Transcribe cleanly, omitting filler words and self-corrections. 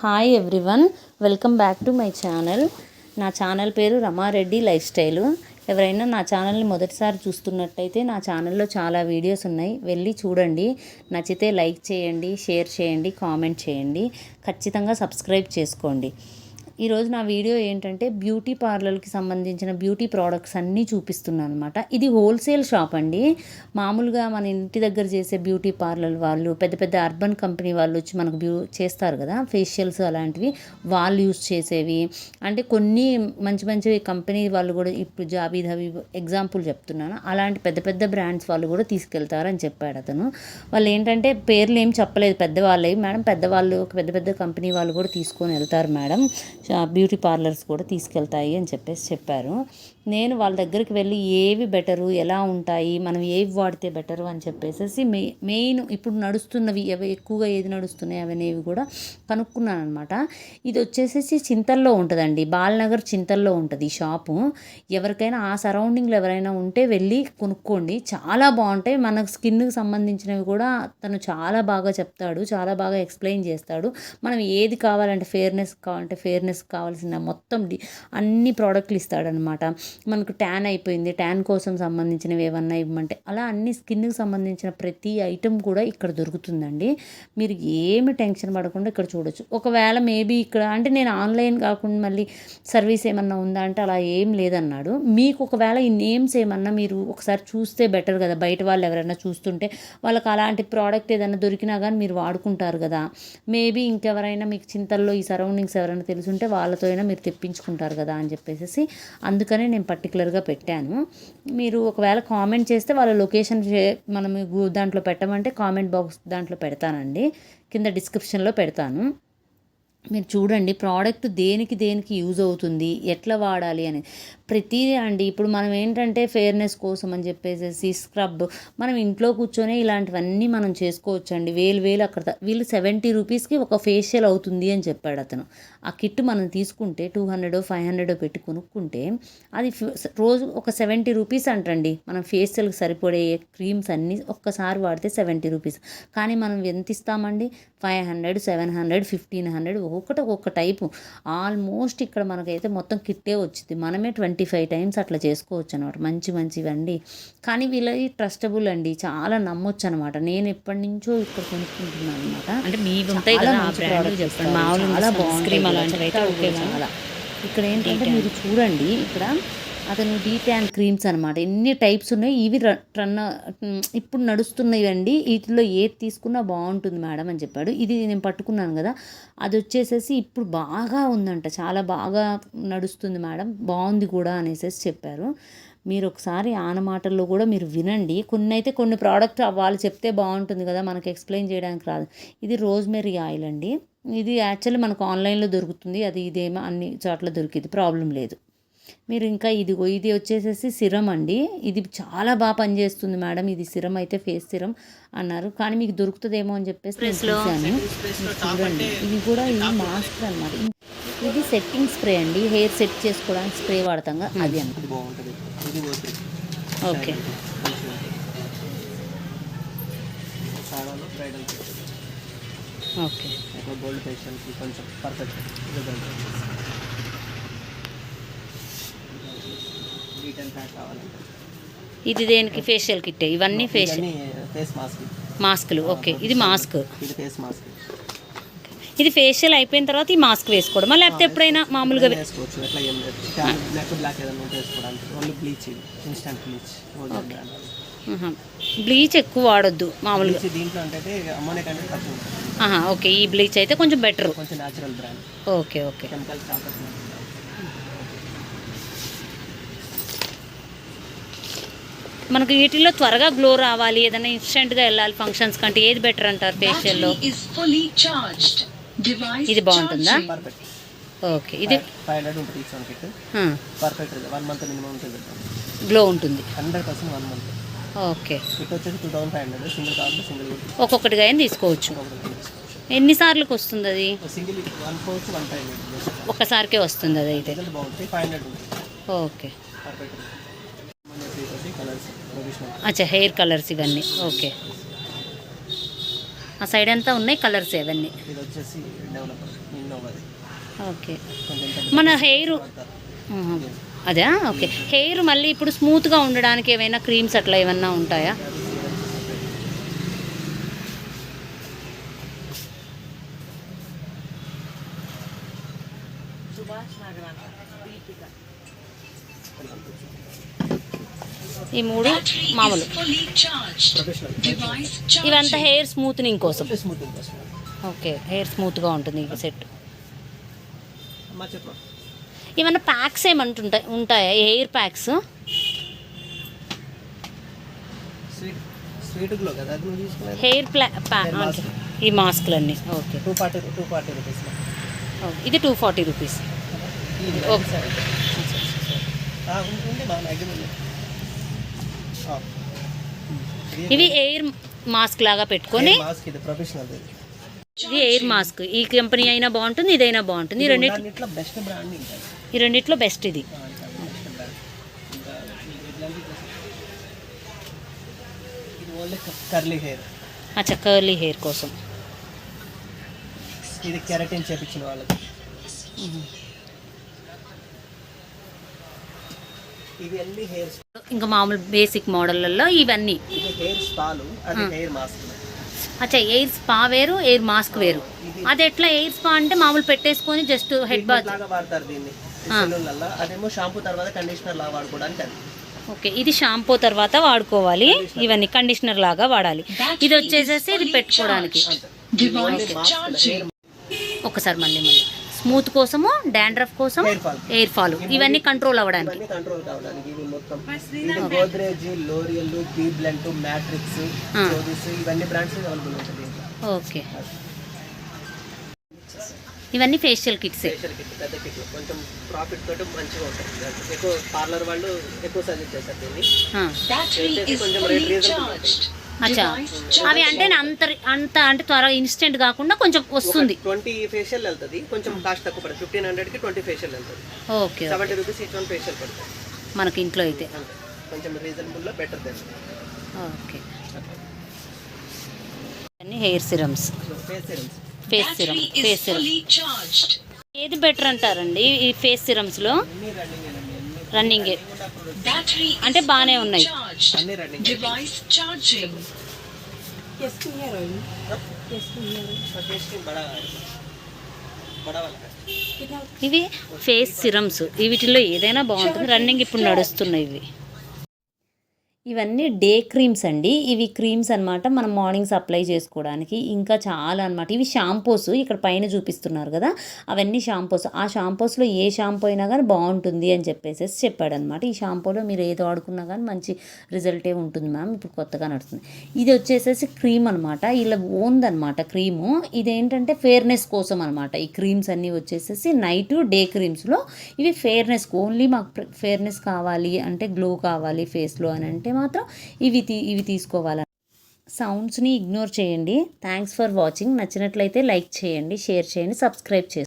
Hi everyone, welcome back to my channel. నా channel పేరు Rama Reddy life style. ఎవరైనా నా ఛానల్ని మొదటిసారి చూస్తున్నట్టయితే నా ఛానల్లో చాలా వీడియోస్ ఉన్నాయి, వెళ్ళి చూడండి. నచ్చితే లైక్ చేయండి, షేర్ చేయండి, కామెంట్ చేయండి. ఖచ్చితంగా సబ్స్క్రైబ్ చేసుకోండి. ఈరోజు నా వీడియో ఏంటంటే బ్యూటీ పార్లర్కి సంబంధించిన బ్యూటీ ప్రోడక్ట్స్ అన్నీ చూపిస్తున్నాను అనమాట. ఇది హోల్సేల్ షాప్ అండి. మామూలుగా మన ఇంటి దగ్గర చేసే బ్యూటీ పార్లర్ వాళ్ళు, పెద్ద పెద్ద అర్బన్ కంపెనీ వాళ్ళు వచ్చి మనకు చేస్తారు కదా ఫేషియల్స్, అలాంటివి వాళ్ళు యూస్ చేసేవి. అంటే కొన్ని మంచి మంచి కంపెనీ వాళ్ళు కూడా, ఇప్పుడు జాబీద్ హబీబ్ ఎగ్జాంపుల్ చెప్తున్నాను, అలాంటి పెద్ద పెద్ద బ్రాండ్స్ వాళ్ళు కూడా తీసుకెళ్తారని చెప్పాడు అతను. వాళ్ళు ఏంటంటే పేర్లు ఏం చెప్పలేదు, పెద్దవాళ్ళవి మేడం, పెద్దవాళ్ళు పెద్ద పెద్ద కంపెనీ వాళ్ళు కూడా తీసుకొని వెళ్తారు మేడం, బ్యూటీ పార్లర్స్ కూడా తీసుకెళ్తాయి అని చెప్పారు. నేను వాళ్ళ దగ్గరికి వెళ్ళి ఏవి బెటరు, ఎలా ఉంటాయి, మనం ఏవి వాడితే బెటరు అని చెప్పేసి మెయిన్ ఇప్పుడు నడుస్తున్నవి ఎక్కువగా ఏది నడుస్తున్నాయి అవనేవి కూడా కనుక్కున్నాను అనమాట. ఇది వచ్చేసేసి చింతల్లో ఉంటుందండి, బాలనగర్ చింతల్లో ఉంటుంది ఈ షాపు. ఎవరికైనా ఆ సరౌండింగ్లో ఎవరైనా ఉంటే వెళ్ళి కొనుక్కోండి, చాలా బాగుంటాయి. మన స్కిన్కి సంబంధించినవి కూడా తను చాలా బాగా చెప్తాడు, చాలా బాగా ఎక్స్ప్లెయిన్ చేస్తాడు. మనం ఏది కావాలంటే ఫేర్నెస్ కావాల్సిన మొత్తం అన్ని ప్రోడక్ట్లు ఇస్తాడనమాట. మనకు ట్యాన్ అయిపోయింది, ట్యాన్ కోసం సంబంధించినవి ఏమన్నా ఇవ్వమంటే అలా అన్ని స్కిన్కి సంబంధించిన ప్రతి ఐటెం కూడా ఇక్కడ దొరుకుతుందండి. మీరు ఏమి టెన్షన్ పడకుండా ఇక్కడ చూడొచ్చు. ఒకవేళ మేబీ ఇక్కడ అంటే నేను ఆన్లైన్ కాకుండా మళ్ళీ సర్వీస్ ఏమన్నా ఉందా అంటే అలా ఏం లేదన్నాడు. మీకు ఒకవేళ ఈ నేమ్స్ ఏమన్నా మీరు ఒకసారి చూస్తే బెటర్ కదా, బయట వాళ్ళు ఎవరైనా చూస్తుంటే వాళ్ళకి అలాంటి ప్రోడక్ట్ ఏదైనా దొరికినా కానీ మీరు వాడుకుంటారు కదా. మేబీ ఇంకెవరైనా మీకు చింతల్లో ఈ సరౌండింగ్స్ ఎవరైనా తెలుసుంటే వాళ్ళతో అయినా మీరు తెప్పించుకుంటారు కదా అని చెప్పేసి అందుకనే నేను పర్టికులర్గా పెట్టాను. మీరు ఒకవేళ కామెంట్ చేస్తే వాళ్ళ లొకేషన్ మనం దాంట్లో పెట్టమంటే కామెంట్ బాక్స్ దాంట్లో పెడతానండి, కింద డిస్క్రిప్షన్లో పెడతాను. మీరు చూడండి ప్రోడక్ట్ దేనికి యూజ్ అవుతుంది, ఎట్లా వాడాలి అని ప్రతిదీ అండి. ఇప్పుడు మనం ఏంటంటే ఫేర్నెస్ కోసం అని చెప్పేసి స్క్రబ్ మనం ఇంట్లో కూర్చొని ఇలాంటివన్నీ మనం చేసుకోవచ్చు అండి. వేలు అక్కడ వీళ్ళు 70 రూపీస్కి ఒక ఫేషియల్ అవుతుంది అని చెప్పాడు అతను. ఆ కిట్ మనం తీసుకుంటే 200 500 పెట్టి కొనుక్కుంటే అది రోజు ఒక 70 రూపీస్ అంటండి. మనం ఫేషియల్కి సరిపడే క్రీమ్స్ అన్నీ ఒక్కసారి వాడితే 70 రూపీస్. కానీ మనం ఎంత ఇస్తామండి, 500 700 1500 ఒక్కొక్క టైపు. ఆల్మోస్ట్ ఇక్కడ మనకైతే మొత్తం కిట్టే వచ్చింది. మనమే 25 టైమ్స్ అట్లా చేసుకోవచ్చు అనమాట. మంచివండి. కానీ వీళ్ళవి ట్రస్టబుల్ అండి, చాలా నమ్మొచ్చు అనమాట. నేను ఎప్పటి నుంచో ఇక్కడ కొనుక్కుంటున్నాను అనమాట. అంటే మీవి ఉంటాయి కదా ఆ బ్రాండ్ చెప్పండి, మామూలుగా బాగుంటాయి అలాంటివి అయితే ఓకే. అలా ఇక్కడ ఏంటంటే మీరు చూడండి, ఇక్కడ అతను డీటాన్ క్రీమ్స్ అనమాట, ఎన్ని టైప్స్ ఉన్నాయి. ఇవి ఇప్పుడు నడుస్తున్నాయి అండి, వీటిలో ఏది తీసుకున్నా బాగుంటుంది మేడం అని చెప్పాడు. ఇది నేను పట్టుకున్నాను కదా, అది వచ్చేసేసి ఇప్పుడు బాగా ఉందంట, చాలా బాగా నడుస్తుంది మేడం, బాగుంది కూడా అనేసి చెప్పారు. మీరు ఒకసారి ఆనమాటల్లో కూడా మీరు వినండి. కొన్ని ప్రోడక్ట్ వాళ్ళు చెప్తే బాగుంటుంది కదా, మనకు ఎక్స్ప్లెయిన్ చేయడానికి రాదు. ఇది రోజ్మెరీ ఆయిల్ అండి. ఇది యాక్చువల్లీ మనకు ఆన్లైన్లో దొరుకుతుంది, ఇదేమో అన్ని చోట్ల దొరికింది, ప్రాబ్లం లేదు. మీరు ఇంకా ఇది వచ్చేసేసి సిరం అండి. ఇది చాలా బాగా పనిచేస్తుంది మేడం, ఇది సిరం అయితే ఫేస్ సిరం అన్నారు. కానీ మీకు దొరుకుతుందేమో అని చెప్పేసి నేను చూశాను. చూడండి, ఇది కూడా ఇది మాస్క్ అనమాట. ఇది సెట్టింగ్ స్ప్రే అండి, హెయిర్ సెట్ చేసుకోవడానికి స్ప్రే వాడతాం అది అంత ఓకే. ఓకే, గోల్డ్ ఫేషియల్కి కొంచెం పర్ఫెక్ట్. ఇది దేనికి ఫేషియల్ కిట్, ఇవన్నీ ఫేస్ మాస్కులు. ఓకే, ఇది మాస్క్, ఇది ఫేషియల్ అయిపోయిన తర్వాత ఈ మాస్క్ వేసుకోవడం లేకపోతే ఎప్పుడైనా మామూలుగా బ్లీచ్ ఎక్కువ వాడొద్దు మామూలుగా. ఓకే, ఈ బ్లీచ్ అయితే కొంచెం బెటర్. ఓకే. మనకు వీటిల్లో త్వరగా గ్లో రావాలి, ఏదైనా ఇన్స్టెంట్గా వెళ్ళాలి ఫంక్షన్స్ కంటే ఏది బెటర్ అంటారు ఫేషియల్లో? ఇది బాగుంటుందా? ఓకే, ఇది గ్లో ఉంటుంది 100%. ఓకే, ఒక్కొక్కటిగా అయినా తీసుకోవచ్చు. ఎన్నిసార్లకు వస్తుంది అది? ఒక్కసారికే వస్తుంది అది అయితే. ఓకే, అచ్చా, హెయిర్ కలర్స్ ఇవన్నీ. ఓకే, ఆ సైడ్ అంతా ఉన్నాయి కలర్స్ ఇవన్నీ. ఇది వచ్చేసి డెవలపర్ ఇన్నోవాది. ఓకే. మన హెయిర్ అదే ఓకే. హెయిర్ మళ్ళీ ఇప్పుడు స్మూత్గా ఉండడానికి ఏమైనా క్రీమ్స్ అట్లా ఏమన్నా ఉంటాయా? ఈ 3 మామూలు. ఇవంతా హెయిర్ స్మూత్నింగ్ కోసం. ఓకే, హెయిర్ స్మూత్గా ఉంటుంది ఈ సెట్. ఏమన్నా ప్యాక్స్ ఉంటాయా హెయిర్ ప్యాక్స్? హెయిర్ ఈ మాస్క్లన్నీ. Okay, 240 rupees. ఇది 240 రూపీస్. ఇవి ఎయిర్ మాస్క్ లాగా పెట్టుకొని, ఇది ఎయిర్ మాస్క్. ఈ కంపెనీ అయినా బాగుంటుంది, ఇదైనా బాగుంటుంది. ఈ రెండిట్లో బెస్ట్ ఇది. అచ్చా, కర్లీ హెయిర్ కోసం. ఇది కెరటిన్ చేపించిన వాళ్ళకి. ఇవన్నీ హెయిర్, ఇంకా మామూలు బేసిక్ మోడళ్లలో ఇవన్నీ. ఇది హెయిర్ స్పాలు, అది హెయిర్ మాస్క్. అచ్చా, ఎయిర్ స్పా వేరు, ఎయిర్ మాస్క్ వేరు. అది ఎట్లా? ఎయిర్ స్పా అంటే మామూలు పెట్టేసుకొని జస్ట్ హెడ్ బాత్ లాగా వాడతారు దీన్ని సెలూన్లలో. అదేమో షాంపూ తర్వాత కండిషనర్ లాగా వాడుకోవడానికి అది. ఓకే, ఇది షాంపూ తర్వాత వాడుకోవాలి, ఇవన్నీ కండిషనర్ లాగా వాడాలి. ఇది వచ్చేసేసి ఇది పెట్టుకోవడానికి. ఒకసారి మళ్ళీ స్మూత్ కోసము, డాండ్రఫ్ కోసం, ఎయిర్ ఫాల్, ఇవన్నీ కంట్రోల్ అవ్వడానికి. గోద్రేజ్, లోరియల్, బీ బ్లెంట్, మ్యాట్రిక్స్, ఇవన్నీ బ్రాండ్స్ అవైలబుల్ ఉంటుంది. ఓకే, ఇవన్నీ ఫేషియల్ కిట్స్. పెద్ద కిట్ కొంచెం ప్రాఫిట్ తోటి మంచిగా ఉంటుంది. ఎక్కువ పార్లర్ వాళ్ళు ఎక్కువ సజెస్ట్ చేస్తారు దీన్ని. కొంచెం రేట్ రీజనబుల్. అచ్చా, అవి అంటే అంత అంటే త్వరగా ఇన్స్టెంట్ కాకుండా కొంచెం వస్తుంది. 20 ఫేషియల్ వెళ్తుంది, కొంచెం కాస్ట్ తక్కువ పడుతుంది. 1500కి 20 ఫేషియల్ వెళ్తుంది. Okay, 70 rupees each one facial పడుతుంది మనకి ఇంట్లో అయితే. కొంచెం రీజనబుల్లో బెటర్ దెన్. ఓకే, అన్ని హెయిర్ సిరమ్స్, ఫేస్ సిరమ్. ఏది బెటర్ అంటారండి ఈ ఫేస్ సిరమ్స్లో? రన్నింగ్ అంటే బాగానే ఉన్నాయి. ఇవి ఫేస్ సిరమ్స్, వీటిలో ఏదైనా బాగుంటుంది. రన్నింగ్ ఇప్పుడు నడుస్తున్నాయి ఇవి. ఇవన్నీ డే క్రీమ్స్ అండి. ఇవి క్రీమ్స్ అనమాట, మనం మార్నింగ్స్ అప్లై చేసుకోవడానికి. ఇంకా చాలా అనమాట. ఇవి షాంపూస్ ఇక్కడ పైన చూపిస్తున్నారు కదా, అవన్నీ షాంపూస్. ఆ షాంపూస్లో ఏ షాంపూ అయినా కానీ బాగుంటుంది అని చెప్పేసి చెప్పాడనమాట. ఈ షాంపూలో మీరు ఏది వాడుకున్నా కానీ మంచి రిజల్టే ఉంటుంది మ్యామ్, ఇప్పుడు కొత్తగా నడుస్తుంది. ఇది వచ్చేసేసి క్రీమ్ అనమాట, ఇలా ఓన్దనమాట క్రీము. ఇదేంటంటే ఫెయిర్నెస్ కోసం అనమాట. ఈ క్రీమ్స్ అన్నీ వచ్చేసేసి నైట్ డే క్రీమ్స్లో ఇవి ఫెయిర్నెస్, ఓన్లీ మాకు ఫెయిర్నెస్ కావాలి అంటే, గ్లో కావాలి ఫేస్లో అని అంటే మాత్రం ఇవి తీసుకోవాలి. సౌండ్స్ని ఇగ్నోర్ చేయండి. Thanks for watching. నచ్చినట్లయితే లైక్ చేయండి, షేర్ చేయండి, సబ్స్క్రైబ్ చేయండి.